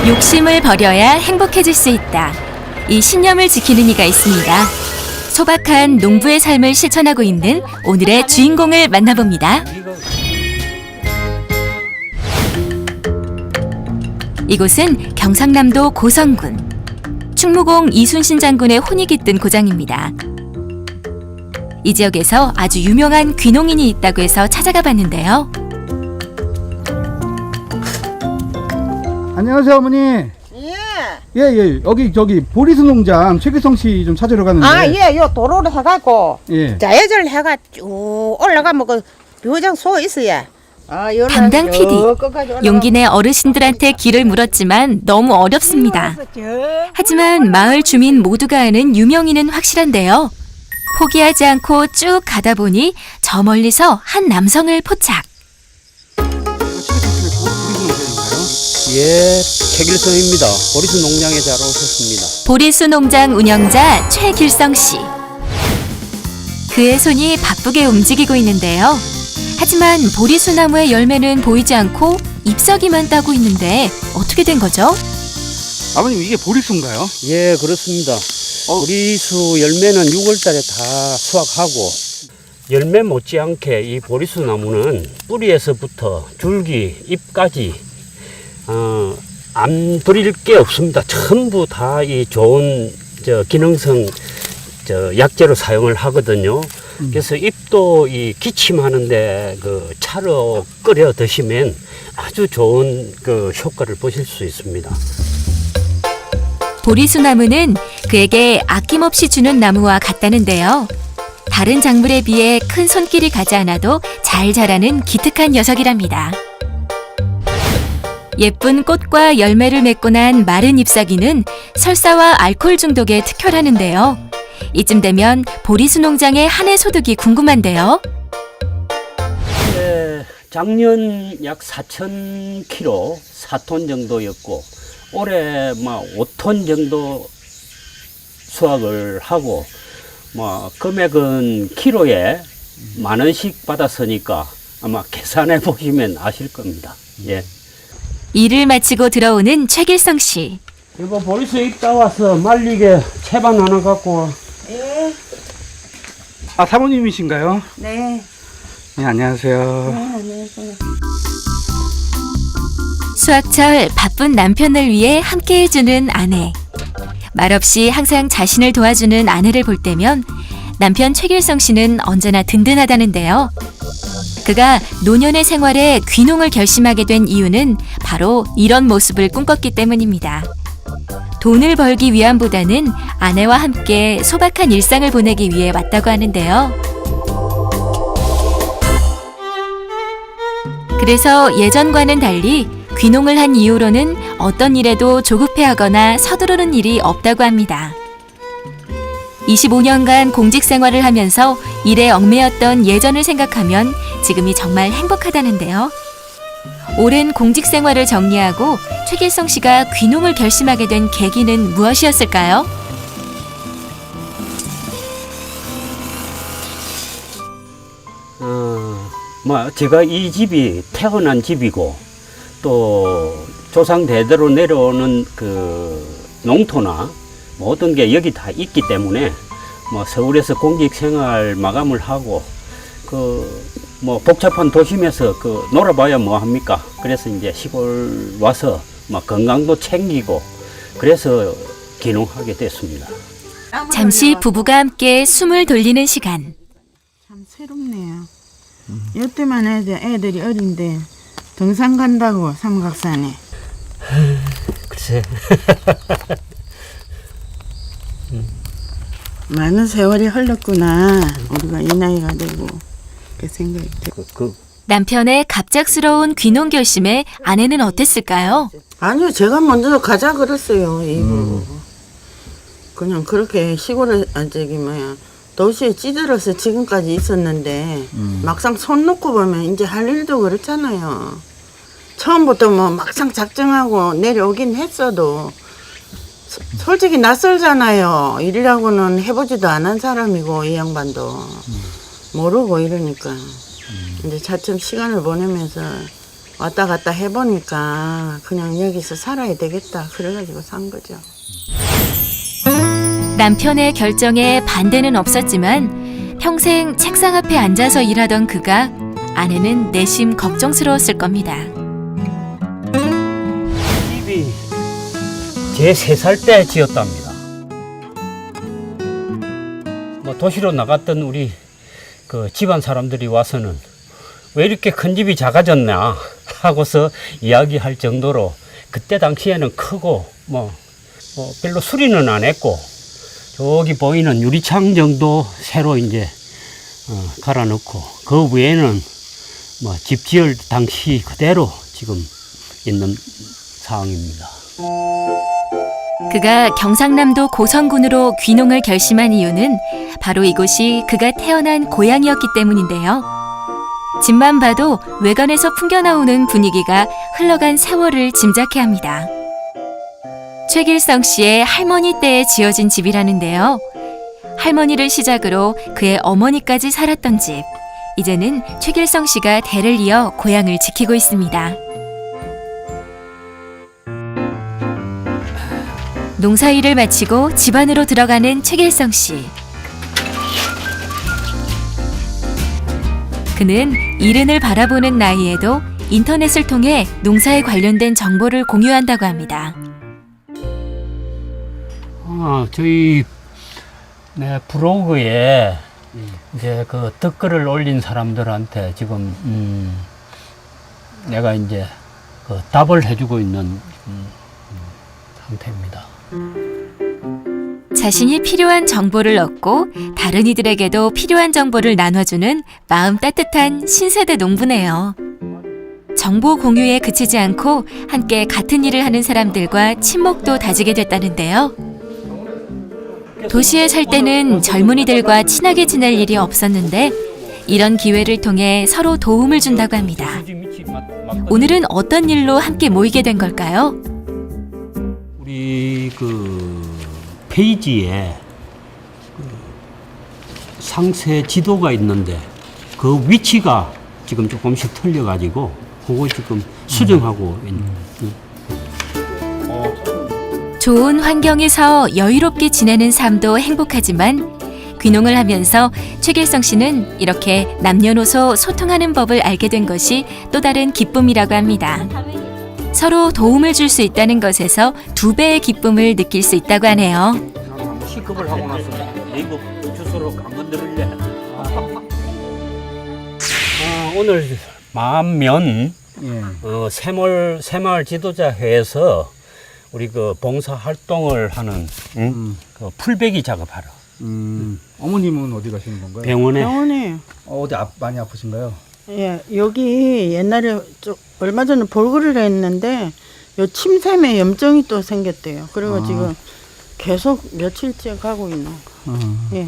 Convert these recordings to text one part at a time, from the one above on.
욕심을 버려야 행복해질 수 있다. 이 신념을 지키는 이가 있습니다. 소박한 농부의 삶을 실천하고 있는 오늘의 주인공을 만나봅니다. 이곳은 경상남도 고성군. 충무공 이순신 장군의 혼이 깃든 고장입니다. 이 지역에서 아주 유명한 귀농인이 있다고 해서 찾아가 봤는데요. 안녕하세요, 어머니. 예. 저기 보리수 농장 최기성 씨 좀 찾으러 가는데. 아, 예, 요 도로를 해갖고, 예. 자해절 해가 쭉 올라가면 그 묘장 소 있어요. 아, 담당 PD. 용기 내 어르신들한테 길을 물었지만 너무 어렵습니다. 하지만 마을 주민 모두가 아는 유명인은 확실한데요. 포기하지 않고 쭉 가다 보니 저 멀리서 한 남성을 포착. 예, 최길성입니다. 보리수 농장에 잘 오셨습니다. 보리수 농장 운영자 최길성 씨. 그의 손이 바쁘게 움직이고 있는데요. 하지만 보리수 나무의 열매는 보이지 않고 잎사귀만 따고 있는데 어떻게 된 거죠? 아버님, 이게 보리수인가요? 예, 그렇습니다. 보리수 열매는 6월달에 다 수확하고 열매 못지않게 이 보리수 나무는 뿌리에서부터 줄기, 잎까지 안 버릴 게 없습니다. 전부 다 이 좋은 기능성 약재로 사용을 하거든요. 그래서 잎도 이 기침하는데 그 차로 끓여 드시면 아주 좋은 그 효과를 보실 수 있습니다. 보리수 나무는 그에게 아낌없이 주는 나무와 같다는데요. 다른 작물에 비해 큰 손길이 가지 않아도 잘 자라는 기특한 녀석이랍니다. 예쁜 꽃과 열매를 맺고 난 마른 잎사귀는 설사와 알코올 중독에 특효라는데요. 이쯤 되면 보리수 농장의 한 해 소득이 궁금한데요. 작년 약 4,000kg, 4톤 정도였고 올해 5톤 정도 수확을 하고 금액은 키로에 10,000원씩 받았으니까 아마 계산해 보시면 아실 겁니다. 예. 일을 마치고 들어오는 최길성 씨. 이거 보리수 잎 따와서 말리게 채반 하나 갖고 와. 예, 아, 사모님이신가요? 네. 네, 안녕하세요. 안녕하세요. 수확철 바쁜 남편을 위해 함께 해주는 아내. 말없이 항상 자신을 도와주는 아내를 볼 때면 남편 최길성 씨는 언제나 든든하다는데요. 그가 노년의 생활에 귀농을 결심하게 된 이유는 바로 이런 모습을 꿈꿨기 때문입니다. 돈을 벌기 위함보다는 아내와 함께 소박한 일상을 보내기 위해 왔다고 하는데요. 그래서 예전과는 달리 귀농을 한 이후로는 어떤 일에도 조급해하거나 서두르는 일이 없다고 합니다. 25년간 공직 생활을 하면서 일에 얽매였던 예전을 생각하면 지금이 정말 행복하다는데요. 오랜 공직 생활을 정리하고 최길성 씨가 귀농을 결심하게 된 계기는 무엇이었을까요? 제가 이 집이 태어난 집이고 또 조상 대대로 내려오는 그 농토나 모든 게 여기 다 있기 때문에 서울에서 공직 생활 마감을 하고 복잡한 도심에서 놀아봐야 뭐 합니까? 그래서 이제 시골 와서 건강도 챙기고 그래서 귀농하게 됐습니다. 잠시 부부가 함께 숨을 돌리는 시간. 참 새롭네요. 이때만 애들이 어린데 등산 간다고 삼각산에. 글쎄. 많은 세월이 흘렀구나. 우리가 이 나이가 되고 그 생각이 들어. 남편의 갑작스러운 귀농 결심에 아내는 어땠을까요? 아니요, 제가 먼저 가자 그랬어요. 이거 그냥 그렇게 시골에 도시에 찌들어서 지금까지 있었는데 막상 손 놓고 보면 이제 할 일도 그렇잖아요. 처음부터 막상 작정하고 내려오긴 했어도 솔직히 낯설잖아요. 일이라고는 해보지도 않은 사람이고 이 양반도 모르고 이러니까 이제 차츰 시간을 보내면서 왔다 갔다 해보니까 그냥 여기서 살아야 되겠다. 그래가지고 산 거죠. 남편의 결정에 반대는 없었지만 평생 책상 앞에 앉아서 일하던 그가 아내는 내심 걱정스러웠을 겁니다. 집이 제 3살 때 지었답니다. 뭐 도시로 나갔던 우리 그 집안 사람들이 와서는 왜 이렇게 큰 집이 작아졌나 하고서 이야기할 정도로 그때 당시에는 크고 뭐 별로 수리는 안 했고 저기 보이는 유리창 정도 새로 이제 갈아 넣고 그 외에는 뭐 집 지을 당시 그대로 지금 있는 상황입니다. 그가 경상남도 고성군으로 귀농을 결심한 이유는 바로 이곳이 그가 태어난 고향이었기 때문인데요. 집만 봐도 외관에서 풍겨나오는 분위기가 흘러간 세월을 짐작케 합니다. 최길성 씨의 할머니 때에 지어진 집이라는데요. 할머니를 시작으로 그의 어머니까지 살았던 집. 이제는 최길성 씨가 대를 이어 고향을 지키고 있습니다. 농사일을 마치고 집 안으로 들어가는 최길성 씨. 그는 이른을 바라보는 나이에도 인터넷을 통해 농사에 관련된 정보를 공유한다고 합니다. 저희 블로그에 이제 그 댓글을 올린 사람들한테 지금 내가 이제 그 답을 해주고 있는 상태입니다. 자신이 필요한 정보를 얻고 다른 이들에게도 필요한 정보를 나눠주는 마음 따뜻한 신세대 농부네요. 정보 공유에 그치지 않고 함께 같은 일을 하는 사람들과 친목도 다지게 됐다는데요. 도시에 살 때는 젊은이들과 친하게 지낼 일이 없었는데 이런 기회를 통해 서로 도움을 준다고 합니다. 오늘은 어떤 일로 함께 모이게 된 걸까요? 우리 그 페이지에 상세 지도가 있는데 그 위치가 지금 조금씩 틀려가지고 그거 지금 수정하고 있는. 좋은 환경에서 여유롭게 지내는 삶도 행복하지만 귀농을 하면서 최길성 씨는 이렇게 남녀노소 소통하는 법을 알게 된 것이 또 다른 기쁨이라고 합니다. 서로 도움을 줄 수 있다는 것에서 2배의 기쁨을 느낄 수 있다고 하네요. 시급을 하고 나서 네이버 주소로 안 건드릴래. 오늘 만면 새마을 지도자회에서 우리 그 봉사 활동을 하는 그 풀베기 작업하러. 어머님은 어디 가시는 건가요? 병원에. 병원에 어디 많이 아프신가요? 예, 여기 옛날에 얼마 전에 볼거리를 했는데 요 침샘에 염증이 또 생겼대요. 그리고 지금 계속 며칠째 가고 있는. 예.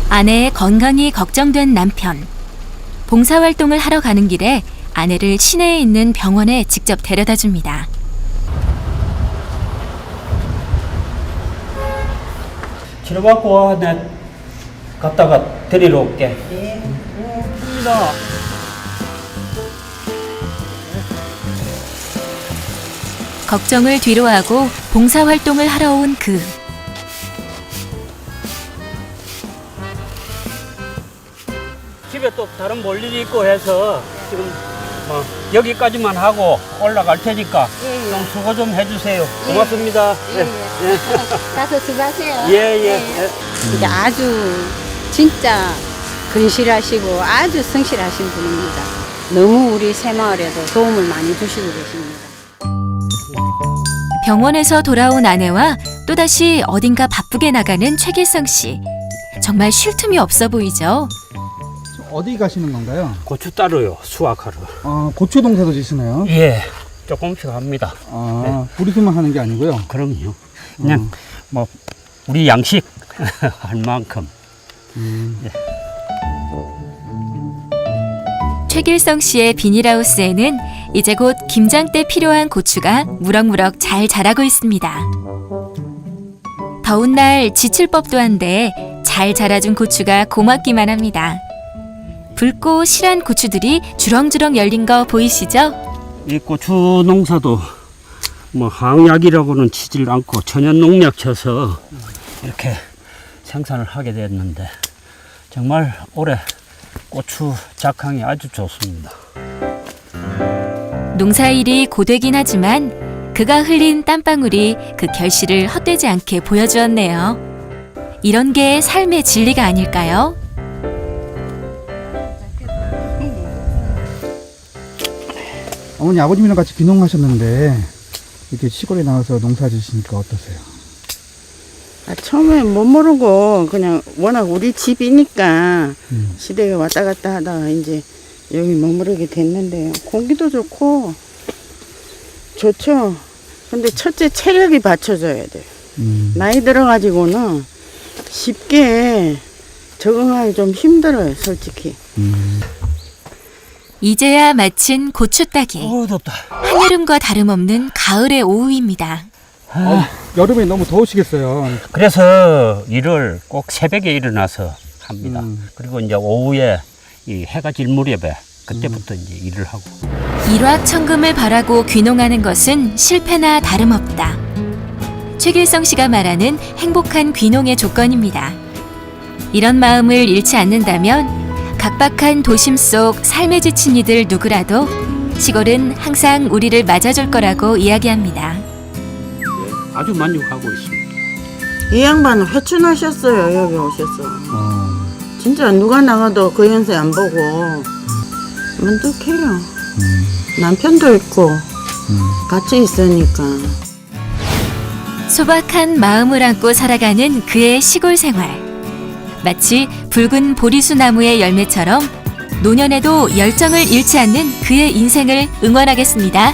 아내의 건강이 걱정된 남편. 봉사활동을 하러 가는 길에 아내를 시내에 있는 병원에 직접 데려다 줍니다. 치료받고 와. 내가 갔다가 데리러 올게. 예. 걱정을 뒤로하고 봉사활동을 하러 온 그. 집에 또 다른 볼 일이 있고 해서 지금 여기까지만 하고 올라갈 테니까 좀 수고 좀 해주세요. 고맙습니다. 가서 수고하세요. 예. 이제 아주 진짜 근실하시고 아주 성실하신 분입니다. 너무 우리 새마을에도 도움을 많이 주시고 계십니다. 병원에서 돌아온 아내와 또다시 어딘가 바쁘게 나가는 최길성 씨. 정말 쉴 틈이 없어 보이죠? 어디 가시는 건가요? 고추 따로요. 수확하러. 고추 농사도 지시나요? 예. 조금씩 합니다. 보리수만 하는 게 아니고요. 그럼요. 그냥 뭐 우리 양식 할 만큼. 예. 최길성 씨의 비닐하우스에는 이제 곧 김장 때 필요한 고추가 무럭무럭 잘 자라고 있습니다. 더운 날 지칠 법도 한데 잘 자라준 고추가 고맙기만 합니다. 붉고 실한 고추들이 주렁주렁 열린 거 보이시죠? 이 고추 농사도 뭐 항약이라고는 치질 않고 천연 농약 쳐서 이렇게 생산을 하게 됐는데 정말 올해 고추 작황이 아주 좋습니다. 농사일이 고되긴 하지만 그가 흘린 땀방울이 그 결실을 헛되지 않게 보여주었네요. 이런 게 삶의 진리가 아닐까요? 어머니 아버님이랑 같이 귀농하셨는데 이렇게 시골에 나와서 농사 지시니까 어떠세요? 처음에 못 모르고 그냥 워낙 우리 집이니까 시댁에 왔다 갔다 하다가 이제 여기 머무르게 됐는데 공기도 좋고 좋죠. 근데 첫째 체력이 받쳐줘야 돼요. 나이 들어가지고는 쉽게 적응하기 좀 힘들어요, 솔직히. 이제야 마친 고추 따기. 덥다. 한여름과 다름없는 가을의 오후입니다. 여름에 너무 더우시겠어요. 그래서 일을 꼭 새벽에 일어나서 합니다. 그리고 이제 오후에 이 해가 질 무렵에 그때부터 이제 일을 하고. 일확천금을 바라고 귀농하는 것은 실패나 다름없다. 최길성 씨가 말하는 행복한 귀농의 조건입니다. 이런 마음을 잃지 않는다면 각박한 도심 속 삶에 지친 이들 누구라도 시골은 항상 우리를 맞아줄 거라고 이야기합니다. 아주 만족하고 있습니다. 이 양반은 회춘하셨어요, 여기 오셔서. 진짜 누가 나가도 그 연세 안 보고 만족해요. 남편도 있고 같이 있으니까. 소박한 마음을 안고 살아가는 그의 시골 생활. 마치 붉은 보리수 나무의 열매처럼 노년에도 열정을 잃지 않는 그의 인생을 응원하겠습니다.